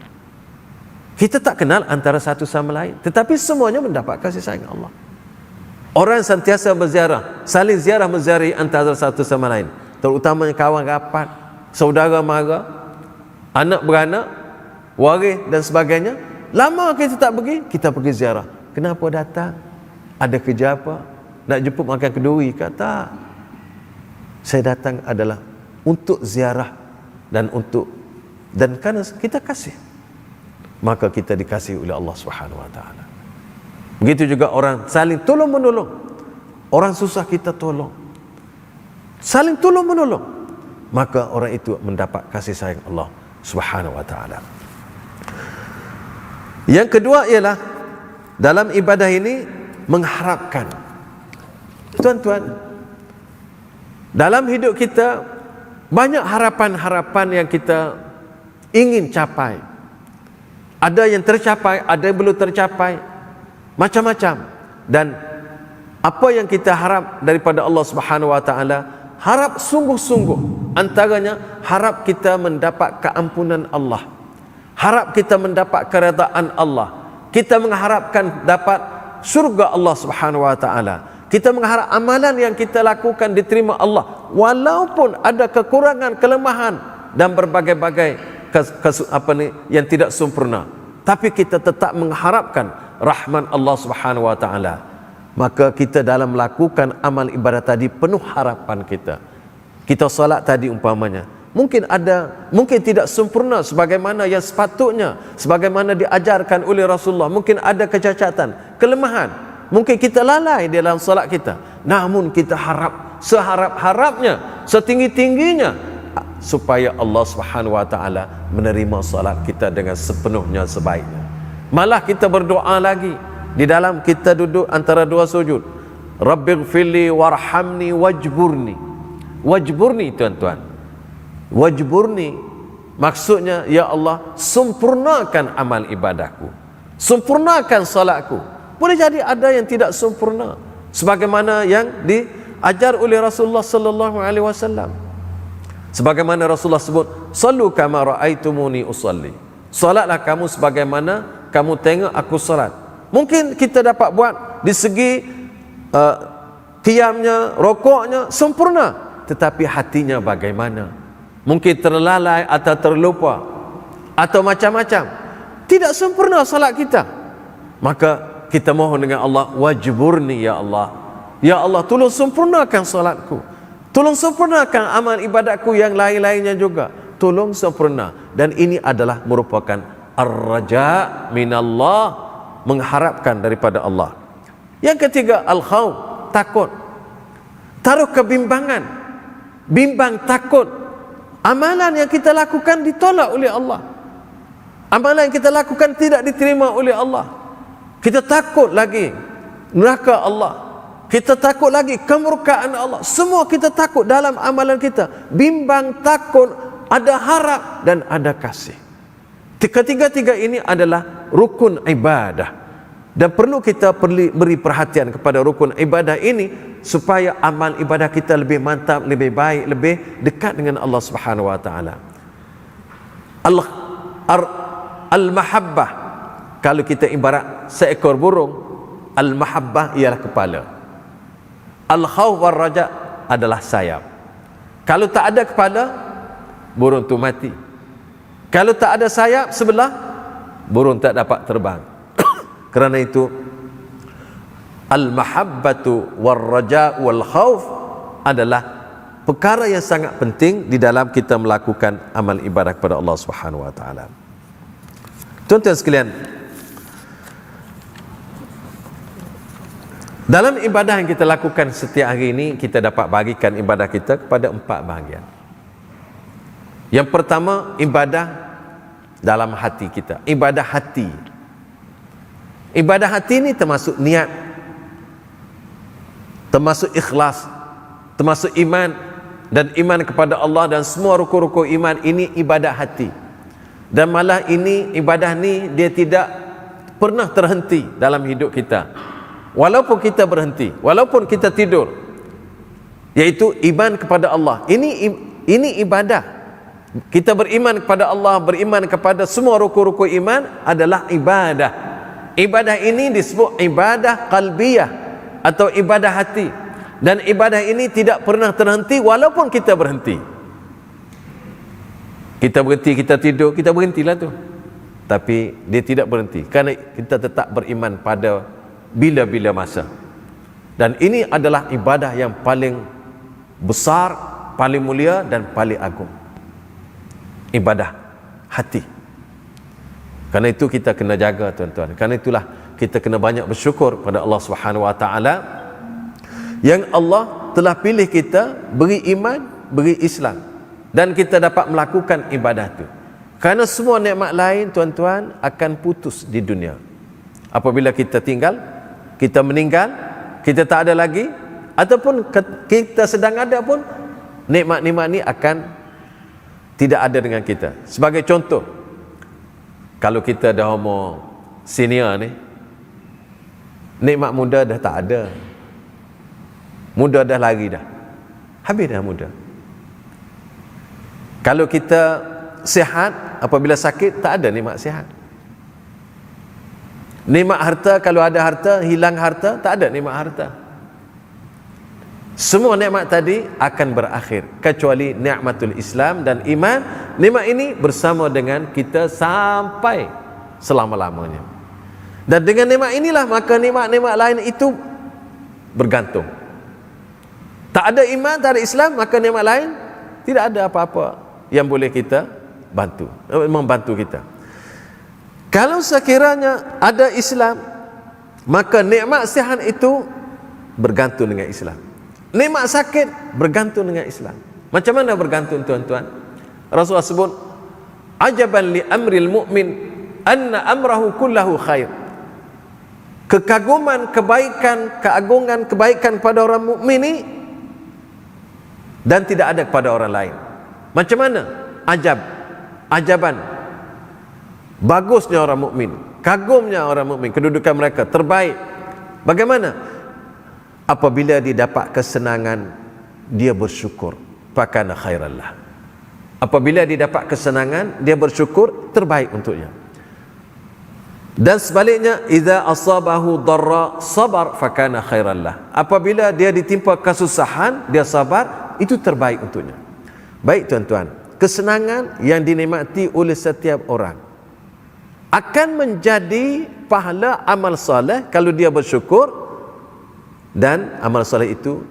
Kita tak kenal antara satu sama lain, tetapi semuanya mendapat kasih sayang Allah. Orang sentiasa berziarah, saling ziarah menziarahi antara satu sama lain, terutamanya kawan rapat, saudara mara, anak beranak, waris dan sebagainya. Lama kita tak pergi, kita pergi ziarah. Kenapa datang? Ada kerja apa? Nak jemput makan keduri? Kata, saya datang adalah untuk ziarah dan kerana kita kasih, maka kita dikasihi oleh Allah Subhanahu Wa Taala. Begitu juga orang saling tolong menolong. Orang susah kita tolong, saling tolong menolong, maka orang itu mendapat kasih sayang Allah Subhanahu Wa Taala. Yang kedua ialah dalam ibadah ini mengharapkan. Tuan-tuan, dalam hidup kita banyak harapan-harapan yang kita ingin capai. Ada yang tercapai, ada yang belum tercapai, macam-macam. Dan apa yang kita harap daripada Allah Subhanahu Wa Taala, harap sungguh-sungguh. Antaranya harap kita mendapat keampunan Allah, harap kita mendapat keredaan Allah, kita mengharapkan dapat syurga Allah Subhanahu Wa Taala, kita mengharap amalan yang kita lakukan diterima Allah walaupun ada kekurangan, kelemahan dan berbagai-bagai yang tidak sempurna, tapi kita tetap mengharapkan rahman Allah Subhanahu Wa Taala. Maka kita dalam melakukan amal ibadah tadi penuh harapan kita. Kita solat tadi umpamanya, mungkin tidak sempurna sebagaimana yang sepatutnya, sebagaimana diajarkan oleh Rasulullah. Mungkin ada kecacatan, kelemahan, mungkin kita lalai dalam solat kita. Namun kita harap seharap-harapnya, setinggi-tingginya, supaya Allah Subhanahu Wa Taala menerima solat kita dengan sepenuhnya, sebaiknya. Malah kita berdoa lagi di dalam kita duduk antara dua sujud, Rabbighfirli warhamni wajburni. Wajburni, tuan-tuan, wajburni maksudnya, ya Allah, sempurnakan amal ibadahku, sempurnakan salatku. Boleh jadi ada yang tidak sempurna, sebagaimana yang diajar oleh Rasulullah sallallahu alaihi wasallam. Sebagaimana Rasulullah sebut, sallu kama raaitumuni usalli. Salatlah kamu sebagaimana kamu tengok aku salat. Mungkin kita dapat buat di segi qiyamnya, rokoknya sempurna, tetapi hatinya bagaimana? Mungkin terlalai atau terlupa atau macam-macam, tidak sempurna salat kita. Maka kita mohon dengan Allah, wajburni ya Allah, ya Allah, tolong sempurnakan salatku, tolong sempurnakan amal ibadatku yang lain-lainnya juga, tolong sempurna. Dan ini adalah merupakan ar-raja minallah, mengharapkan daripada Allah. Yang ketiga, al-khawf, takut. Taruh kebimbangan, bimbang, takut amalan yang kita lakukan ditolak oleh Allah, amalan yang kita lakukan tidak diterima oleh Allah. Kita takut lagi neraka Allah, kita takut lagi kemurkaan Allah. Semua kita takut dalam amalan kita, bimbang, takut, ada harap dan ada kasih. Ketiga-tiga ini adalah rukun ibadah, dan perlu kita beri perhatian kepada rukun ibadah ini supaya amal ibadah kita lebih mantap, lebih baik, lebih dekat dengan Allah Subhanahu Wa Taala. Al-mahabbah, kalau kita ibarat seekor burung, al-mahabbah ialah kepala, al-khawf wal raja adalah sayap. Kalau tak ada kepala, burung tu mati. Kalau tak ada sayap sebelah, burung tak dapat terbang. Kerana itu al-mahabbatu war-raja' wal-khauf adalah perkara yang sangat penting di dalam kita melakukan amal ibadah kepada Allah Subhanahu wa taala. Tuan-tuan sekalian, dalam ibadah yang kita lakukan setiap hari ini, kita dapat bahagikan ibadah kita kepada 4 bahagian. Yang pertama, ibadah dalam hati kita, ibadah hati. Ibadah hati ini termasuk niat, termasuk ikhlas, termasuk iman, dan iman kepada Allah dan semua rukun-rukun iman. Ini ibadah hati. Dan malah ini, ibadah ni dia tidak pernah terhenti dalam hidup kita. Walaupun kita berhenti, walaupun kita tidur, yaitu iman kepada Allah. Ini ibadah. Kita beriman kepada Allah, beriman kepada semua rukun-rukun iman adalah ibadah. Ibadah ini disebut ibadah qalbiyah atau ibadah hati. Dan ibadah ini tidak pernah terhenti walaupun kita berhenti. Kita berhenti, kita tidur, kita berhentilah tu. Tapi dia tidak berhenti kerana kita tetap beriman pada bila-bila masa. Dan ini adalah ibadah yang paling besar, paling mulia dan paling agung. Ibadah hati. Kerana itu kita kena jaga, tuan-tuan. Kerana itulah kita kena banyak bersyukur pada Allah Subhanahu wa taala yang Allah telah pilih kita, beri iman, beri Islam, dan kita dapat melakukan ibadah itu. Kerana semua nikmat lain, tuan-tuan, akan putus di dunia. Apabila kita tinggal, kita meninggal, kita tak ada lagi, ataupun kita sedang ada pun, nikmat-nikmat ni akan tidak ada dengan kita. Sebagai contoh, kalau kita dah umur senior ni, nikmat muda dah tak ada. Muda dah lari dah, habis dah muda. Kalau kita sihat, apabila sakit, tak ada nikmat sihat. Nikmat harta, kalau ada harta, hilang harta, tak ada nikmat harta. Semua nikmat tadi akan berakhir, kecuali nikmatul Islam dan iman. Nikmat ini bersama dengan kita sampai selama-lamanya. Dan dengan nikmat inilah maka nikmat-nikmat lain itu bergantung. Tak ada iman, tak ada Islam, maka nikmat lain tidak ada apa-apa yang boleh kita membantu kita. Kalau sekiranya ada Islam, maka nikmat sihat itu bergantung dengan Islam. Nikmat sakit bergantung dengan Islam. Macam mana bergantung, tuan-tuan? Rasulullah sebut, ajaban li amril mu'min anna amrahu kullahu khair. Kekaguman, kebaikan, keagungan, kebaikan pada orang mukmin ini dan tidak ada kepada orang lain. Macam mana? Ajaban. Bagusnya orang mukmin, kagumnya orang mukmin, kedudukan mereka terbaik. Bagaimana? Apabila dia dapat kesenangan, dia bersyukur, fakana khairallah. Apabila dia dapat kesenangan, dia bersyukur, terbaik untuknya. Dan sebaliknya, idza asabahu darra sabar fakana khairallah. Apabila dia ditimpa kesusahan, dia sabar, itu terbaik untuknya. Baik, tuan-tuan, kesenangan yang dinikmati oleh setiap orang akan menjadi pahala amal soleh kalau dia bersyukur, dan amal soleh itu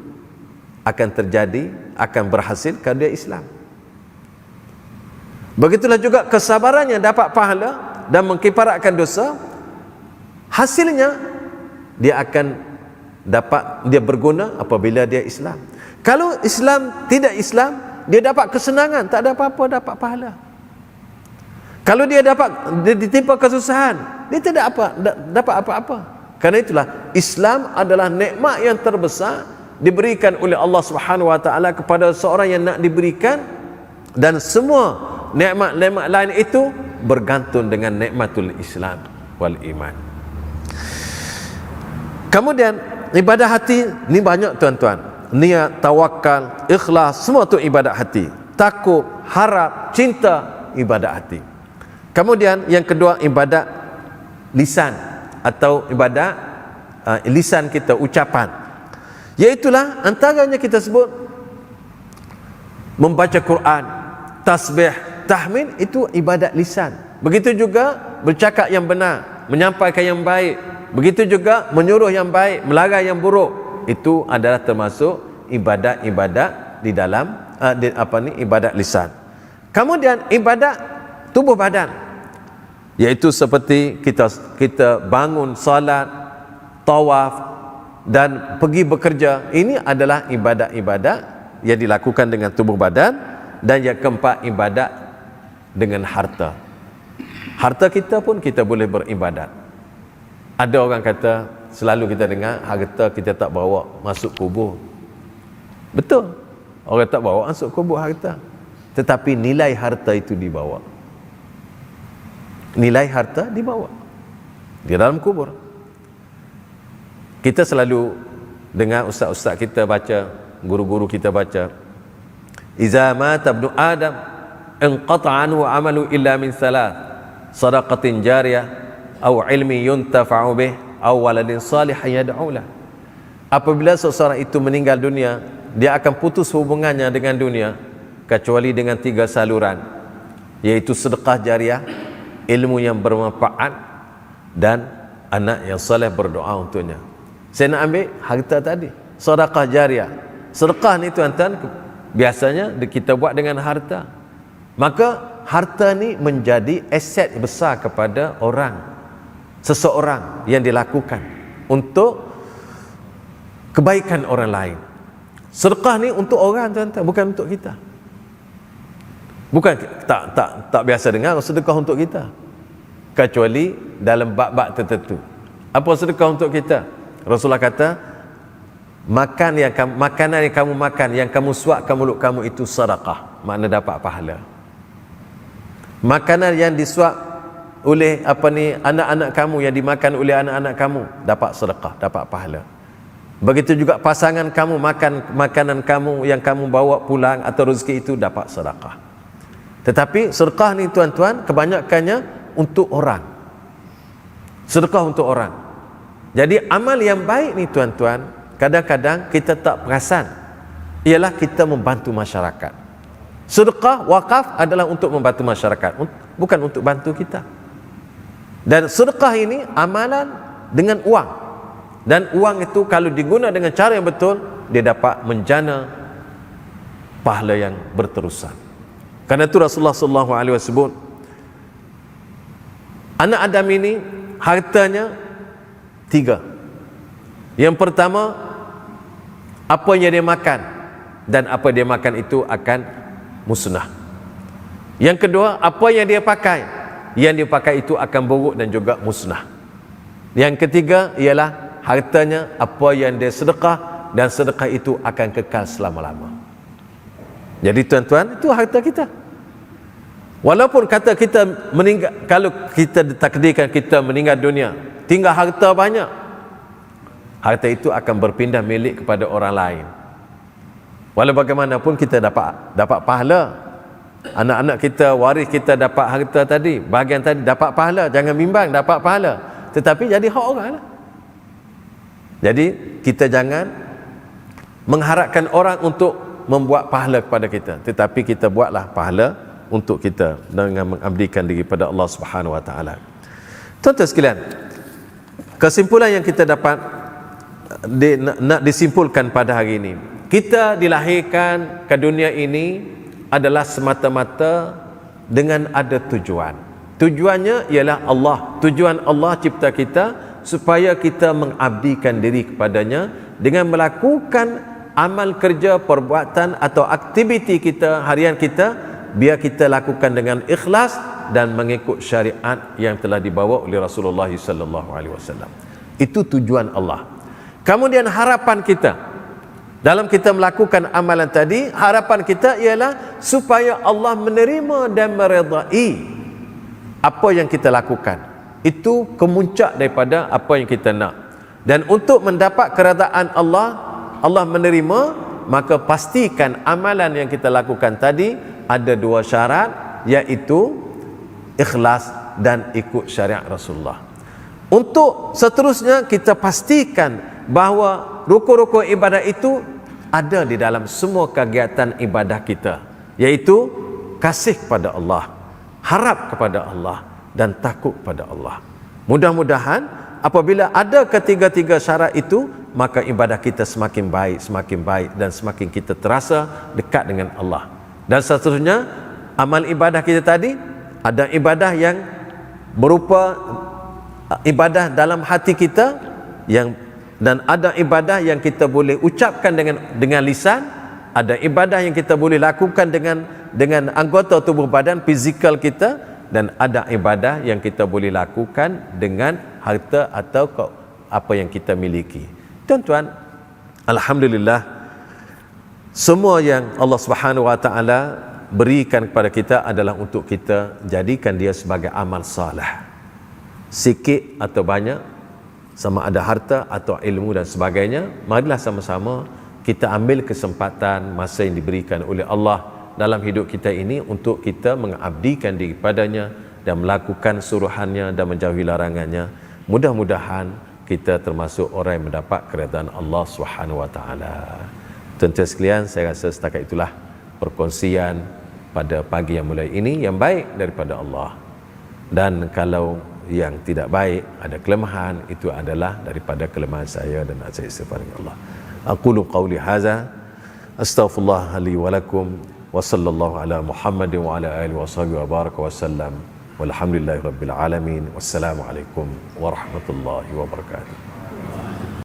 akan terjadi, akan berhasil kalau dia Islam. Begitulah juga kesabaran yang dapat pahala dan mengkifaratkan dosa, hasilnya dia akan dapat, dia berguna apabila dia Islam. Kalau Islam tidak Islam, dia dapat kesenangan, tak ada apa-apa, dapat pahala. Kalau dia ditimpa kesusahan, dia tidak dapat apa-apa. Karena itulah Islam adalah nikmat yang terbesar diberikan oleh Allah Subhanahu wa taala kepada seorang yang nak diberikan, dan semua nikmat-nikmat lain itu bergantung dengan nikmatul Islam wal iman. Kemudian ibadah hati ni banyak, tuan-tuan. Niat, tawakal, ikhlas, semua tu ibadat hati. Takut, harap, cinta, ibadat hati. Kemudian yang kedua, ibadat lisan atau ibadat lisan kita, ucapan. Iaitulah antaranya kita sebut membaca Quran, tasbih, tahmid, itu ibadat lisan. Begitu juga bercakap yang benar, menyampaikan yang baik, begitu juga menyuruh yang baik, melarang yang buruk. Itu adalah termasuk ibadat-ibadat di dalam ibadat lisan. Kemudian ibadat tubuh badan, iaitu seperti kita bangun salat, tawaf dan pergi bekerja. Ini adalah ibadat-ibadat yang dilakukan dengan tubuh badan. Dan yang keempat, ibadat dengan harta. Harta kita pun kita boleh beribadat. Ada orang kata, selalu kita dengar, harta kita tak bawa masuk kubur. Betul, orang tak bawa masuk kubur harta, tetapi nilai harta itu dibawa. Nilai harta dibawa di dalam kubur. Kita selalu dengar ustaz-ustaz kita baca, guru-guru kita baca, Iza mata ibnu Adam inqata'a anhu amalu illa min thalath, sadaqatin jariyah aw ilmi yuntafa'u bih aw waladin salihin yad'u lah. Apabila seseorang itu meninggal dunia, dia akan putus hubungannya dengan dunia kecuali dengan 3 saluran, yaitu sedekah jariah, ilmu yang bermanfaat, dan anak yang soleh berdoa untuknya. Saya nak ambil harta tadi, sedekah jariah. Sedekah ni tuan-tuan biasanya kita buat dengan harta. Maka harta ni menjadi aset besar kepada seseorang yang dilakukan untuk kebaikan orang lain. Sedekah ni untuk orang tuan-tuan, bukan untuk kita. Bukan tak biasa dengar sedekah untuk kita, kecuali dalam bab-bab tertentu. Apa sedekah untuk kita? Rasulullah kata, makanan yang kamu makan, yang kamu suapkan mulut kamu, itu sedekah, makna dapat pahala. Makanan yang disuap oleh anak-anak kamu, yang dimakan oleh anak-anak kamu, dapat sedekah, dapat pahala. Begitu juga pasangan kamu makan makanan kamu yang kamu bawa pulang atau rezeki, itu dapat sedekah. Tetapi sedekah ni tuan-tuan kebanyakannya untuk orang. Sedekah untuk orang. Jadi amal yang baik ni tuan-tuan, kadang-kadang kita tak perasan, ialah kita membantu masyarakat. Sedekah, wakaf adalah untuk membantu masyarakat, bukan untuk bantu kita. Dan sedekah ini amalan dengan uang. Dan uang itu kalau digunakan dengan cara yang betul, dia dapat menjana pahala yang berterusan. Karena itu Rasulullah SAW sebut, anak Adam ini hartanya 3. Yang pertama, apa yang dia makan, dan apa dia makan itu akan musnah. Yang kedua, apa yang dia pakai, yang dia pakai itu akan buruk dan juga musnah. Yang ketiga ialah hartanya, apa yang dia sedekah, dan sedekah itu akan kekal selama-lama. Jadi tuan-tuan, itu harta kita. Walaupun kata kita meninggal, kalau kita ditakdirkan kita meninggal dunia, tinggal harta banyak, harta itu akan berpindah milik kepada orang lain. Walau bagaimanapun kita dapat pahala. Anak-anak kita, waris kita dapat harta tadi, bahagian tadi dapat pahala. Jangan bimbang dapat pahala, tetapi jadi hak orang lah. Jadi kita jangan mengharapkan orang untuk membuat pahala kepada kita, tetapi kita buatlah pahala untuk kita dengan mengabdikan diri pada Allah Subhanahu Wa Taala. Tuan-tuan sekalian, kesimpulan yang kita dapat nak disimpulkan pada hari ini, kita dilahirkan ke dunia ini adalah semata-mata dengan ada tujuan. Tujuannya ialah Allah. Tujuan Allah cipta kita supaya kita mengabdikan diri kepadanya dengan melakukan amal kerja, perbuatan atau aktiviti kita, harian kita, biar kita lakukan dengan ikhlas dan mengikut syariat yang telah dibawa oleh Rasulullah sallallahu alaihi wasallam. Itu tujuan Allah. Kemudian harapan kita dalam kita melakukan amalan tadi, harapan kita ialah supaya Allah menerima dan meredai apa yang kita lakukan. Itu kemuncak daripada apa yang kita nak. Dan untuk mendapat keredaan Allah, Allah menerima, maka pastikan amalan yang kita lakukan tadi ada 2 syarat, iaitu ikhlas dan ikut syariat Rasulullah. Untuk seterusnya kita pastikan bahawa rukun-rukun ibadah itu ada di dalam semua kegiatan ibadah kita, iaitu kasih kepada Allah, harap kepada Allah, dan takut pada Allah. Mudah-mudahan apabila ada ketiga-tiga syarat itu, maka ibadah kita semakin baik dan semakin kita terasa dekat dengan Allah. Dan seterusnya, amal ibadah kita tadi, ada ibadah yang berupa ibadah dalam hati kita, dan ada ibadah yang kita boleh ucapkan dengan lisan, ada ibadah yang kita boleh lakukan dengan anggota tubuh badan fizikal kita, dan ada ibadah yang kita boleh lakukan dengan harta atau apa yang kita miliki. Tuan-tuan, alhamdulillah, semua yang Allah Subhanahu wa taala berikan kepada kita adalah untuk kita jadikan dia sebagai amal soleh. Sikit atau banyak, sama ada harta atau ilmu dan sebagainya, marilah sama-sama kita ambil kesempatan masa yang diberikan oleh Allah dalam hidup kita ini untuk kita mengabdikan diri padanya dan melakukan suruhannya dan menjauhi larangannya. Mudah-mudahan kita termasuk orang yang mendapat keredaan Allah Subhanahu wa taala. Tuan-tuan sekalian, saya rasa setakat itulah perkongsian pada pagi yang mulai ini yang baik daripada Allah. Dan kalau yang tidak baik, ada kelemahan, itu adalah daripada kelemahan saya, dan saya istighfar dengan Allah. Aqulu qawli hadza astaghfirullah li wa lakum wa sallallahu ala Muhammadin wa ala alihi wa sahbihi wa baraka wa sallam walhamdulillahi rabbil alamin. Wassalamu alaikum warahmatullahi wabarakatuh.